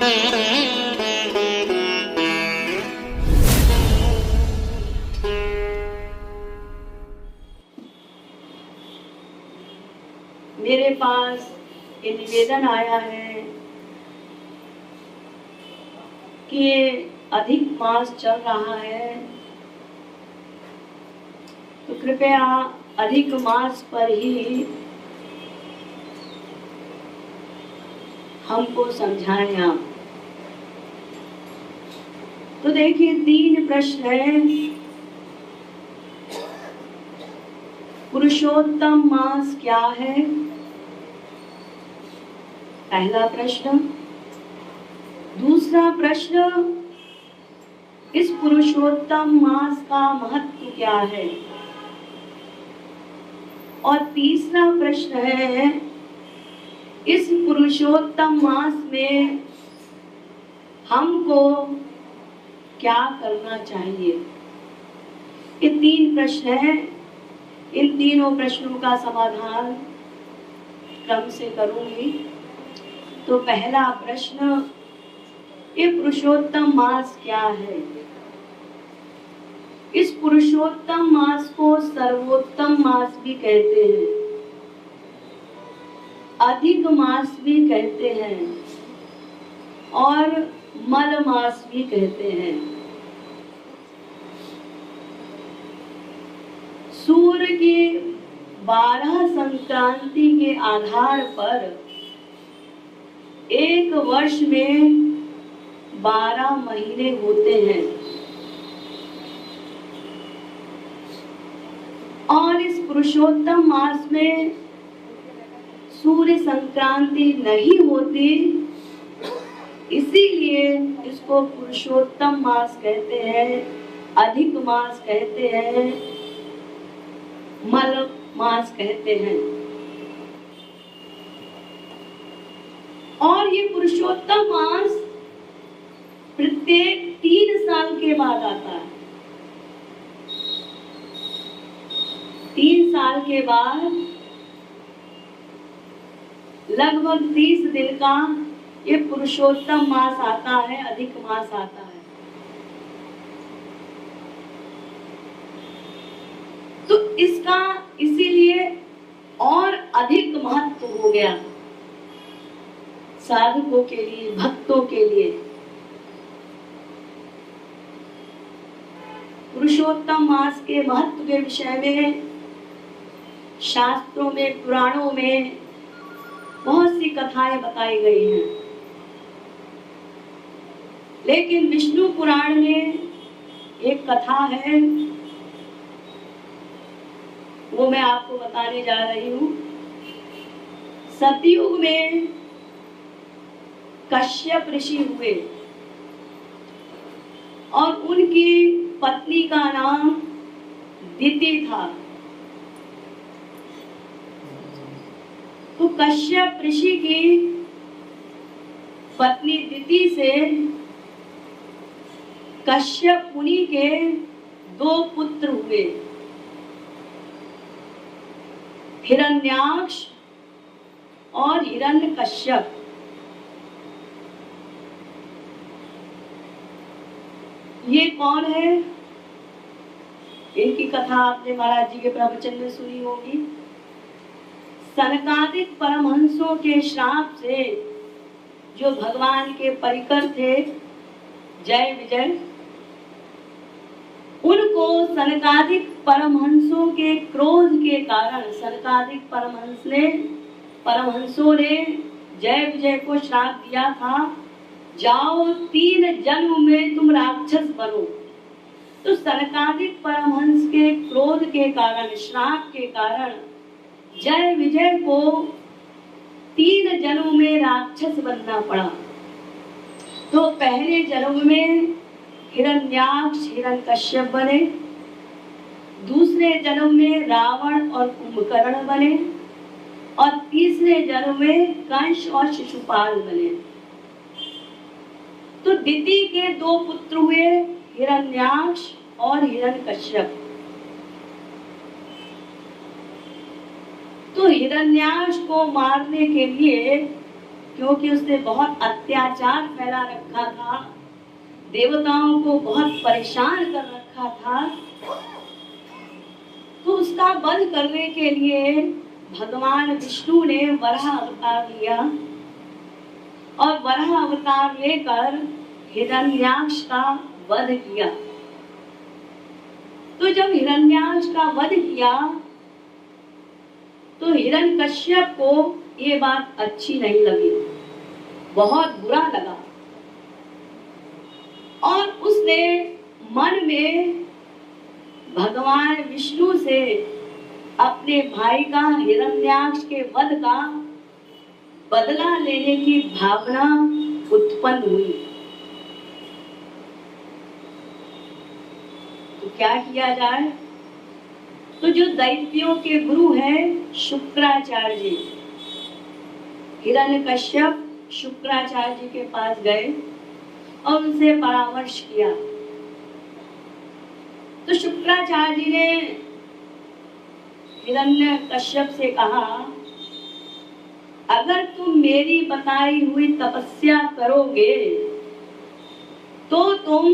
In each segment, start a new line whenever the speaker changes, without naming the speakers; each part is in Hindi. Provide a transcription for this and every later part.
मेरे पास ये निवेदन आया है कि ये अधिक मास चल रहा है, तो कृपया अधिक मास पर ही हमको समझाएं आप। तो देखिए 3 प्रश्न हैं। पुरुषोत्तम मास क्या है? पहला प्रश्न। दूसरा प्रश्न, इस पुरुषोत्तम मास का महत्व क्या है? और तीसरा प्रश्न है, इस पुरुषोत्तम मास में हमको क्या करना चाहिए? ये 3 प्रश्न हैं। इन तीनों प्रश्नों का समाधान क्रम से करूंगी। तो पहला प्रश्न, ये पुरुषोत्तम मास क्या है? इस पुरुषोत्तम मास को सर्वोत्तम मास भी कहते हैं, अधिक मास भी कहते हैं और मल मास भी कहते हैं। सूर्य की 12 संक्रांति के आधार पर एक वर्ष में 12 महीने होते हैं और इस पुरुषोत्तम मास में सूर्य संक्रांति नहीं होती, इसीलिए इसको पुरुषोत्तम मास कहते हैं, अधिक मास कहते हैं, मल मास कहते हैं। और ये पुरुषोत्तम मास प्रत्येक 3 साल के बाद आता है। 3 साल के बाद लगभग 30 दिन का ये पुरुषोत्तम मास आता है, अधिक मास आता है। तो इसका इसीलिए और अधिक महत्व हो गया साधकों के लिए, भक्तों के लिए। पुरुषोत्तम मास के महत्व के विषय में शास्त्रों में, पुराणों में बहुत सी कथाएं बताई गई हैं, लेकिन विष्णु पुराण में एक कथा है, वो मैं आपको बताने जा रही हूँ। सतयुग में कश्यप ऋषि हुए और उनकी पत्नी का नाम दिति था। तो कश्यप ऋषि की पत्नी दिति से कश्यप मुनि के 2 पुत्र हुए, हिरण्याक्ष और हिरण्यकश्यप। ये कौन है? इनकी कथा आपने महाराज जी के प्रवचन में सुनी होगी। सनकादिक परमहंसों के श्राप से जो भगवान के परिकर थे, जय विजय, उनको सनकादिक परमहंसों के क्रोध के कारण सनकादिक परमहंसों ने जय विजय को श्राप दिया था, जाओ 3 जन्म में तुम राक्षस बनो। तो सनकादिक परमहंस के क्रोध के कारण, श्राप के कारण जय विजय को 3 जन्म में राक्षस बनना पड़ा। तो पहले जन्म में हिरण्याक्ष हिरण्यकश्यप बने, दूसरे जन्म में रावण और कुंभकर्ण बने और तीसरे जन्म में कंस और शिशुपाल बने। तो दिति के 2 पुत्र हुए, हिरण्याक्ष और हिरण्यकश्यप। तो हिरण्याक्ष को मारने के लिए क्योंकि उसने बहुत अत्याचार फैला रखा था, देवताओं को बहुत परेशान कर रखा था। तो उसका वध करने के लिए भगवान विष्णु ने वराह अवतार लिया और वराह अवतार लेकर हिरण्याक्ष का वध किया। तो जब हिरण्याक्ष का वध किया तो हिरण्यकश्यप को ये बात अच्छी नहीं लगी, बहुत बुरा लगा और उसने मन में भगवान विष्णु से अपने भाई का हिरण्याक्ष के वध का बदला लेने की भावना उत्पन्न हुई। तो क्या किया जाए? तो जो दैत्यों के गुरु हैं शुक्राचार्य जी, हिरण्यकश्यप शुक्राचार्य जी के पास गए और उनसे परामर्श किया। तो शुक्राचार्य जी ने हिरण्यकश्यप से कहा, अगर तुम मेरी बताई हुई तपस्या करोगे तो तुम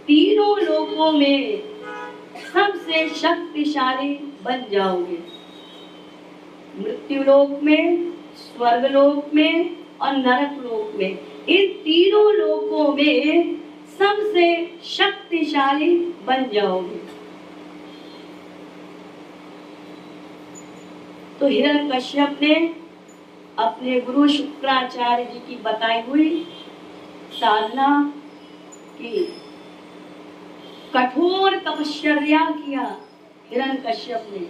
तीनों लोकों में सबसे शक्तिशाली बन जाओगे, मृत्युलोक में, स्वर्गलोक में और नरक लोक में। इन तीनों लोकों में सबसे शक्तिशाली बन जाओगे। तो हिरण्यकश्यप ने अपने गुरु शुक्राचार्य जी की बताई हुई साधना की, कठोर तपश्चर्या किया। हिरण्यकश्यप ने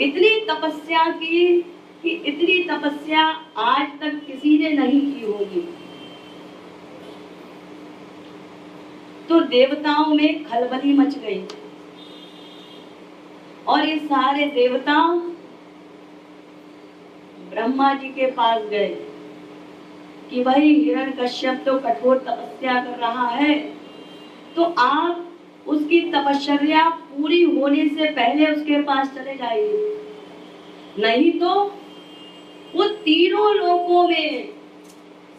इतनी तपस्या की कि इतनी तपस्या आज तक किसी ने नहीं की होगी। तो देवताओं में खलबली मच गई और ये सारे देवता ब्रह्मा जी के पास गए कि भाई हिरण्यकश्यप तो कठोर तपस्या कर रहा है, तो आप उसकी तपश्चर्या पूरी होने से पहले उसके पास चले जाइए, नहीं तो वो तीनों लोकों में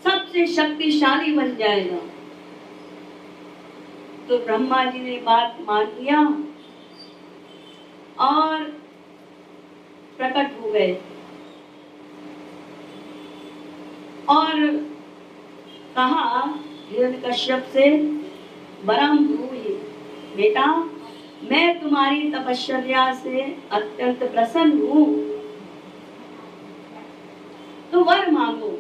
सबसे शक्तिशाली बन जाएगा। तो ब्रह्मा जी ने बात मान लिया और प्रकट हो गए और कहा हिरण्यकश्यप से, बरम हुई बेटा, मैं तुम्हारी तपश्चर्या से अत्यंत प्रसन्न हूं, तो वर मांगो।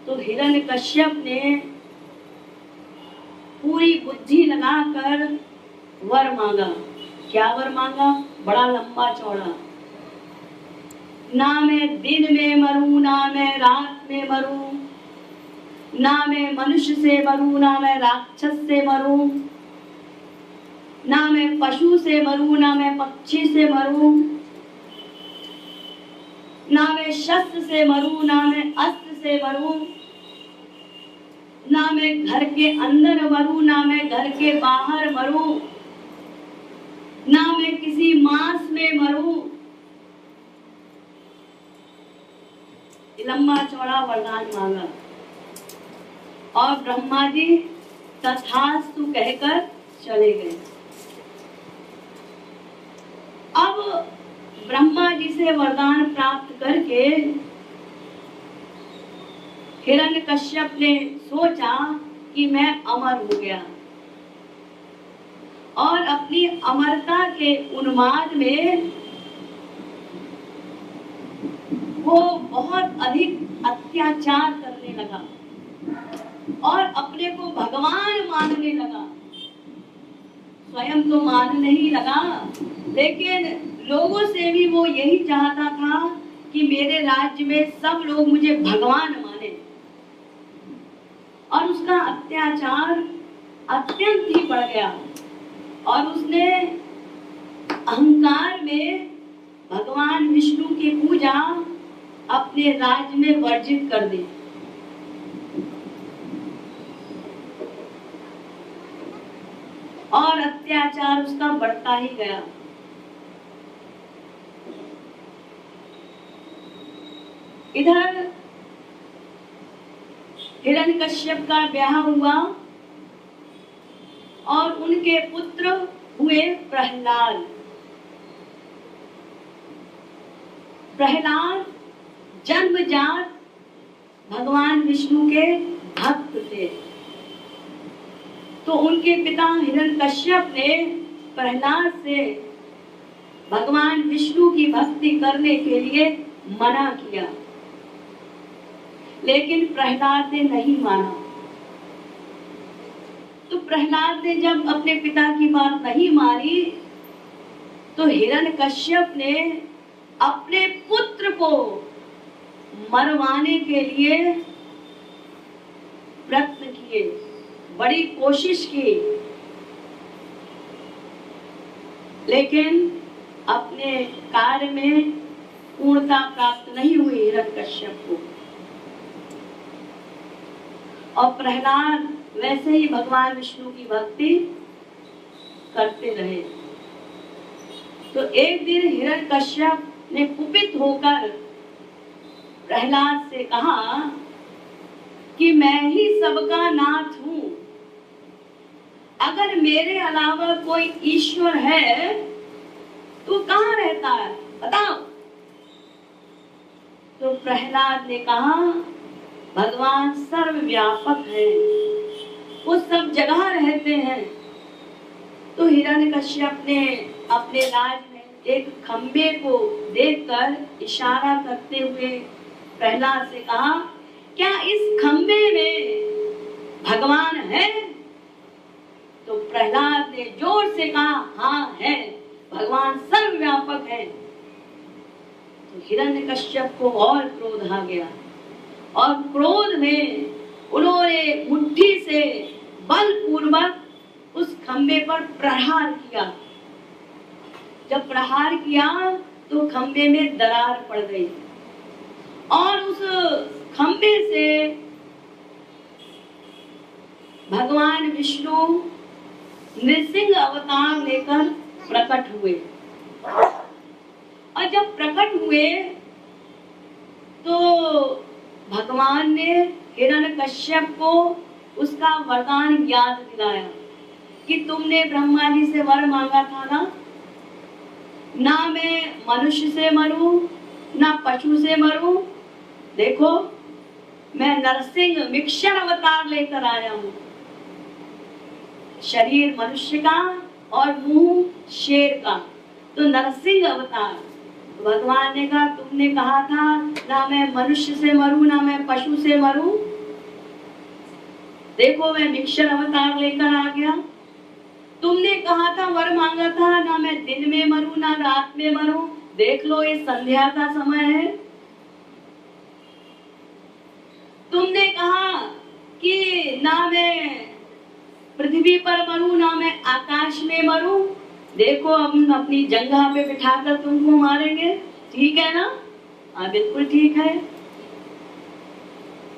तो हिरण्यकश्यप ने पूरी बुद्धि लगाकर वर मांगा। क्या वर मांगा? बड़ा लंबा चौड़ा, ना मैं दिन में मरूं, ना मैं रात में मरूं, ना मैं मनुष्य से मरूं, ना मैं राक्षस से मरूं, ना मैं पशु से मरूं, ना मैं पक्षी से मरूं, ना मैं शस्त्र से मरूं, ना मैं अस्त्र से मरूं, ना मैं घर के अंदर मरूं, ना मैं घर के बाहर मरूं, ना मैं किसी मांस में मरूं। लंबा चौड़ा वरदान मांगा और ब्रह्मा जी तथास्तु कहकर चले गए। अब ब्रह्मा जी से वरदान प्राप्त करके हिरण्यकश्यप ने सोचा कि मैं अमर हो गया और अपनी अमरता के उन्माद में वो बहुत अधिक अत्याचार करने लगा और अपने को भगवान मानने लगा। स्वयं तो मान नहीं लगा, लेकिन लोगों से भी वो यही चाहता था कि मेरे राज्य में सब लोग मुझे भगवान माने। और उसका अत्याचार अत्यंत ही बढ़ गया और उसने अहंकार में भगवान विष्णु की पूजा अपने राज्य में वर्जित कर दी। और अत्याचार उसका बढ़ता ही गया। इधर हिरण्यकश्यप का ब्याह हुआ और उनके पुत्र हुए प्रहलाद। प्रहलाद जन्मजात भगवान विष्णु के भक्त थे, तो उनके पिता हिरण्यकश्यप ने प्रहलाद से भगवान विष्णु की भक्ति करने के लिए मना किया, लेकिन प्रहलाद ने नहीं माना। तो प्रहलाद ने जब अपने पिता की बात नहीं मानी, तो हिरण्यकश्यप ने अपने पुत्र को मरवाने के लिए प्रयत्न किए, बड़ी कोशिश की, लेकिन अपने कार्य में पूर्णता प्राप्त नहीं हुई हिरण्यकश्यप को। और प्रहलाद वैसे ही भगवान विष्णु की भक्ति करते रहे। तो एक दिन हिरण्यकश्यप ने कुपित होकर प्रहलाद से कहा कि मैं ही सबका नाथ हूं, अगर मेरे अलावा कोई ईश्वर है तो कहां रहता है, बताओ। तो प्रहलाद ने कहा भगवान सर्वव्यापक है, वो सब जगह रहते हैं। तो हिरण्यकश्यप ने अपने राज में एक खंबे को देखकर इशारा करते हुए प्रहलाद से कहा, क्या इस खंबे में भगवान है? तो प्रहलाद ने जोर से कहा, हाँ है, भगवान सर्वव्यापक है। तो हिरण्यकश्यप को और क्रोध आ गया और क्रोध में उन्होंने मुट्ठी से बलपूर्वक उस खंबे पर प्रहार किया। जब प्रहार किया तो खंबे में दरार पड़ गई और उस खंबे से भगवान विष्णु नृसिंह अवतार लेकर प्रकट हुए। और जब प्रकट हुए तो भगवान ने हिरण्यकश्यप को उसका वरदान याद दिलाया कि तुमने ब्रह्मा जी से वर मांगा था ना मैं मनुष्य से मरूं ना पशु से मरूं, देखो मैं नरसिंह मिक्षण अवतार लेकर आया हूं, शरीर मनुष्य का और मुंह शेर का, तो नरसिंह अवतार। भगवान ने कहा तुमने कहा था ना मैं मनुष्य से मरूं ना मैं पशु से मरूं, देखो मैं मिक्षण अवतार लेकर आ गया। तुमने कहा था वर मांगा था ना मैं दिन में मरूं ना रात में मरूं, देख लो ये संध्या का समय है। तुमने कहा कि ना मैं पृथ्वी पर मरूं ना मैं आकाश में मरूं, देखो हम अपनी जंघा पे बिठाकर तुमको मारेंगे, ठीक है ना? हाँ बिल्कुल ठीक है।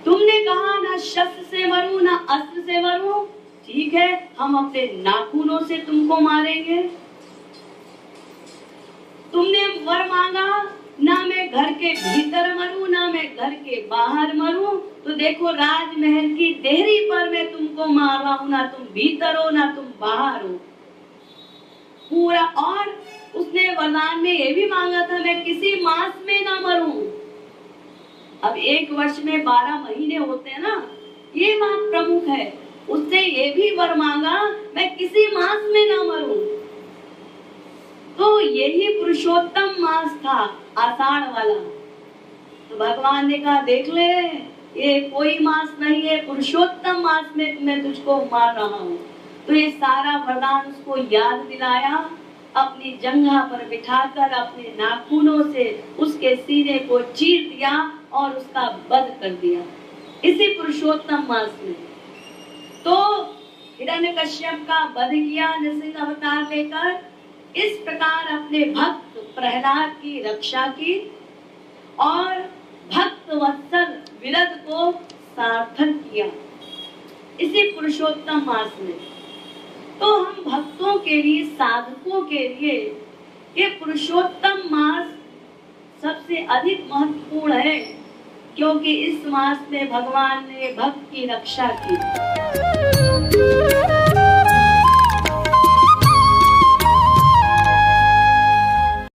तुमने कहा ना शस्त्र से मरूं ना अस्त्र से मरूं, ठीक है हम अपने नाखूनों से तुमको मारेंगे। तुमने वर मांगा ना मैं घर के भीतर मरूं ना मैं घर के बाहर मरूं, तो देखो राजमहल की देहरी पर मैं तुमको मार रहा हूं, ना तुम भीतर हो ना तुम बाहर हो पूरा। और उसने वरदान में ये भी मांगा था मैं किसी मास में ना मरूं। अब एक वर्ष में 12 महीने होते हैं ना, ये बात प्रमुख है। उसने ये भी वर मांगा मैं किसी मास में ना मरूं। तो यही पुरुषोत्तम मास था, आषाढ़ वाला। तो भगवान ने कहा देख ले ये कोई मास नहीं है, पुरुषोत्तम मास में मैं तुझको मार रहा हूँ। तो ये सारा वरदान उसको याद दिलाया, अपनी जंघा पर बिठाकर अपने नाखूनों से उसके सीने को चीर दिया और उसका वध कर दिया इसी पुरुषोत्तम मास में। तो हिरण्यकश्यप का वध किया नृसिंह अवतार लेकर। इस प्रकार अपने भक्त प्रहलाद की रक्षा की और भक्त वत्सल विरध को सार्थक किया इसी पुरुषोत्तम मास में। तो हम भक्तों के लिए, साधकों के लिए ये पुरुषोत्तम मास सबसे अधिक महत्वपूर्ण है। क्योंकि इस मास में भगवान ने भक्त की रक्षा की।